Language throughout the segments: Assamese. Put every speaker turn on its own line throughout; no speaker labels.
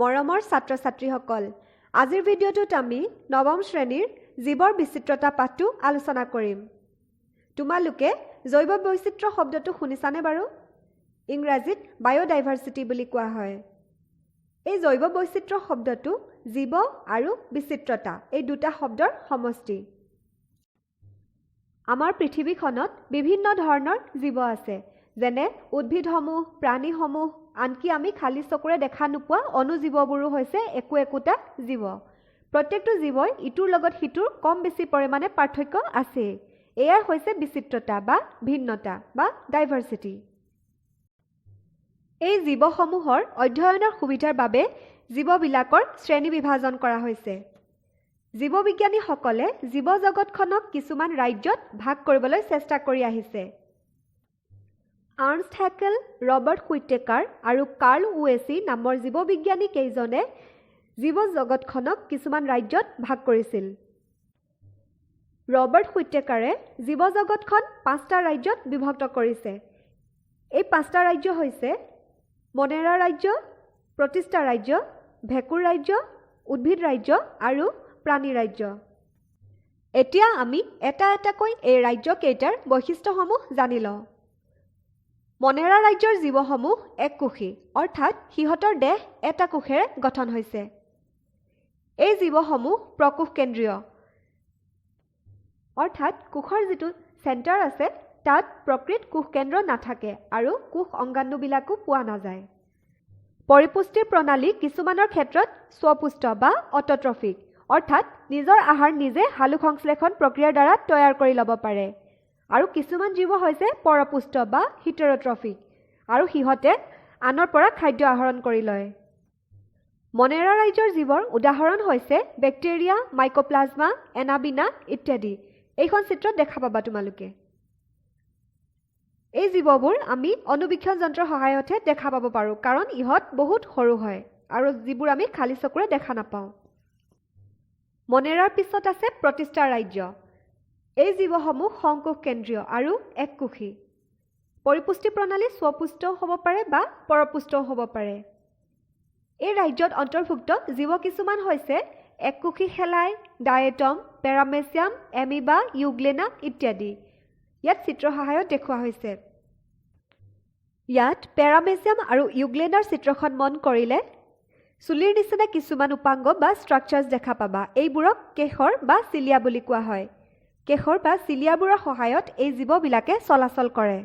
মৰমৰ ছাত্ৰ-ছাত্ৰীসকল, আজিৰ ভিডিঅ'টোত আমি নৱম শ্ৰেণীৰ জীৱৰ বিচিত্ৰতা পাঠটো আলোচনা কৰিম। তোমালোকে জৈৱ বৈচিত্ৰ্য শব্দটো শুনিছানে বাৰু? ইংৰাজীত বায়োডাইভাৰ্চিটি বুলি কোৱা হয়। এই জৈৱ বৈচিত্ৰ্য শব্দটো জীৱ আৰু বিচিত্ৰতা এই দুটা শব্দৰ সমষ্টি। আমাৰ পৃথিৱীখনত বিভিন্ন ধৰণৰ জীৱ আছে, যেনে উদ্ভিদসমূহ, প্ৰাণীসমূহ, আনকি আমি খালী চকুৰে দেখা নোপোৱা অনুজীৱবোৰো হৈছে একোটা জীৱ। প্ৰত্যেকটো জীৱই ইটোৰ লগত সিটোৰ কম বেছি পৰিমাণে পাৰ্থক্য আছে। এয়াই হৈছে বিচিত্ৰতা বা ভিন্নতা বা ডাইভাৰ্চিটি। এই জীৱসমূহৰ অধ্যয়নৰ সুবিধাৰ বাবে জীৱবিলাকৰ শ্ৰেণী বিভাজন কৰা হৈছে। জীৱবিজ্ঞানীসকলে জীৱ জগতখনক কিছুমান ৰাজ্যত ভাগ কৰিবলৈ চেষ্টা কৰি আহিছে। আৰ্নষ্ট হেকেল, ৰবাৰ্ট হুইটেকাৰ আৰু কাৰ্ল উৱেছি নামৰ জীৱবিজ্ঞানী কেইজনে জীৱ জগতখনক কিছুমান ৰাজ্যত ভাগ কৰিছিল। ৰবাৰ্ট হুইটেকাৰে জীৱ জগতখন 5টা ৰাজ্যত বিভক্ত কৰিছে। এই 5টা ৰাজ্য হৈছে মনেৰা ৰাজ্য, প্ৰতিষ্ঠা ৰাজ্য, ভেঁকুৰ ৰাজ্য, উদ্ভিদ ৰাজ্য আৰু প্ৰাণী ৰাজ্য। এতিয়া আমি এটা এটাকৈ এই ৰাজ্যকেইটাৰ বৈশিষ্ট্যসমূহ জানি লওঁ। মনেৰা ৰাজ্যৰ জীৱসমূহ এককোষী, অৰ্থাৎ সিহঁতৰ দেহ এটা কোষেৰে গঠন হৈছে। এই জীৱসমূহ প্ৰকোষ কেন্দ্ৰীয়, অৰ্থাৎ কোষৰ যিটো চেণ্টাৰ আছে তাত প্ৰকৃত কোষ কেন্দ্ৰ নাথাকে আৰু কোষ অংগাণুবিলাকো পোৱা নাযায়। পৰিপুষ্টিৰ প্ৰণালী কিছুমানৰ ক্ষেত্ৰত স্বপুষ্ট বা অট'ট্ৰফিক, অৰ্থাৎ নিজৰ আহাৰ নিজে সালোকসংশ্লেষণ প্ৰক্ৰিয়াৰ দ্বাৰা তৈয়াৰ কৰি ল'ব পাৰে। আৰু কিছুমান জীৱ হৈছে পৰপুষ্ট বা হিটেৰট্ৰফিক, আৰু সিহঁতে আনৰ পৰা খাদ্য আহৰণ কৰি লয়। মনেৰা ৰাজ্যৰ জীৱৰ উদাহৰণ হৈছে বেক্টেৰিয়া, মাইকোপ্লাজমা, এনাবিনা ইত্যাদি। এইখন চিত্ৰত দেখা পাবা তোমালোকে। এই জীৱবোৰ আমি অনুবীক্ষণ যন্ত্ৰৰ সহায়তহে দেখা পাব পাৰোঁ, কাৰণ ইহঁত বহুত সৰু হয় আৰু যিবোৰ আমি খালী চকুৰে দেখা নাপাওঁ। মনেৰাৰ পিছত আছে প্ৰতিষ্ঠা ৰাজ্য। এই জীৱসমূহ সংকোষ কেন্দ্ৰীয় আৰু এককোষী। পৰিপুষ্টি প্ৰণালী স্বপুষ্টও হ'ব পাৰে বা পৰপুষ্টও হ'ব পাৰে। এই ৰাজ্যত অন্তৰ্ভুক্ত জীৱ কিছুমান হৈছে এককোষী শেলাই, ডায়েটম, পেৰামেচিয়াম, এমিবা, ইউগ্লেনা ইত্যাদি। ইয়াত চিত্ৰৰ সহায়ত দেখুওৱা হৈছে। ইয়াত পেৰামেচিয়াম আৰু ইউগ্লেনাৰ চিত্ৰখন মন কৰিলে চুলিৰ নিচিনা কিছুমান উপাংগ বা ষ্ট্ৰাকচাৰ্ছ দেখা পাবা। এইবোৰক কেশৰ বা চিলিয়া বুলি কোৱা হয়। কেশৰ বা চিলিয়াবোৰৰ সহায়ত এই জীৱবিলাকে চলাচল কৰে।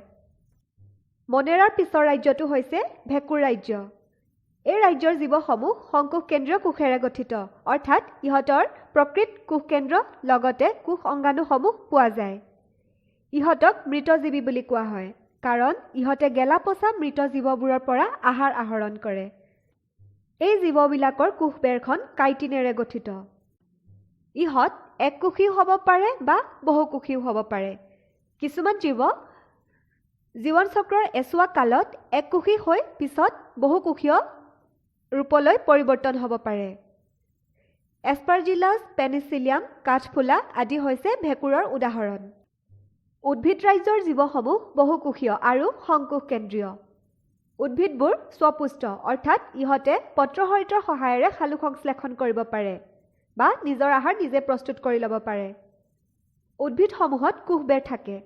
মনেৰাৰ পিছৰ ৰাজ্যটো হৈছে ভেঁকুৰ ৰাজ্য। এই ৰাজ্যৰ জীৱসমূহ সংকোষ কেন্দ্ৰীয় কোষেৰে গঠিত, অৰ্থাৎ ইহঁতৰ প্ৰকৃত কোষ কেন্দ্ৰ লগতে কোষ অংগাণুসমূহ পোৱা যায়। ইহঁতক মৃতজীৱী বুলি কোৱা হয়, কাৰণ ইহঁতে গেলা পচা মৃত জীৱবোৰৰ পৰা আহাৰ আহৰণ কৰে। এই জীৱবিলাকৰ কোষবেৰখন কাইটিনেৰে গঠিত। ইহঁত এককোষীও হ'ব পাৰে বা বহুকোষীও হ'ব পাৰে। কিছুমান জীৱ জীৱন চক্ৰৰ এছোৱা কালত এককোষী হৈ পিছত বহুকোষীয় ৰূপলৈ পৰিৱৰ্তন হ'ব পাৰে। এছপাৰজিলাছ, পেনিচিলিয়াম, কাঠফুলা আদি হৈছে ভেঁকুৰৰ উদাহৰণ। উদ্ভিদ ৰাজ্যৰ জীৱসমূহ বহুকোষীয় আৰু সংকোষ কেন্দ্ৰীয়। উদ্ভিদবোৰ স্বপুষ্ট, অৰ্থাৎ ইহঁতে পত্ৰহৰিতৰ সহায়েৰে সালোকসংশ্লেষণ কৰিব পাৰে বা নিজৰ আহাৰ নিজে প্ৰস্তুত কৰি ল'ব পাৰে। উদ্ভিদসমূহত কোষবেৰ থাকে।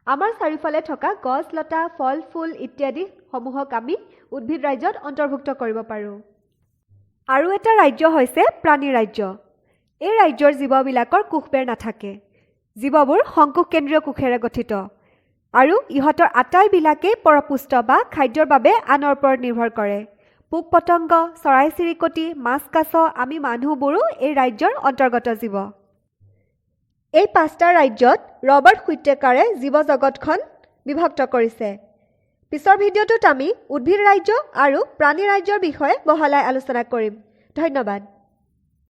আমাৰ চাৰিওফালে থকা গছ, লতা, ফল, ফুল ইত্যাদি সমূহক আমি উদ্ভিদ ৰাজ্যত অন্তৰ্ভুক্ত কৰিব পাৰোঁ। আৰু এটা ৰাজ্য হৈছে প্ৰাণী ৰাজ্য। এই ৰাজ্যৰ জীৱবিলাকৰ কোষবেৰ নাথাকে। জীৱবোৰ সংকোষ কেন্দ্ৰীয় কোষেৰে গঠিত আৰু ইহঁতৰ আটাইবিলাকেই পৰপুষ্ট বা খাদ্যৰ বাবে আনৰ ওপৰত নিৰ্ভৰ কৰে। পোক পতংগ, চৰাই চিৰিকটি, মাছ কাছ, আমি মানুহবোৰো এই ৰাজ্যৰ অন্তৰ্গত জীৱ। এই 5টা ৰাজ্যত ৰবাৰ্ট হুইটেকাৰে জীৱ জগতখন বিভক্ত কৰিছে। পিছৰ ভিডিঅ'টোত আমি উদ্ভিদ ৰাজ্য আৰু প্ৰাণী ৰাজ্যৰ বিষয়ে বহলাই আলোচনা কৰিম। ধন্যবাদ।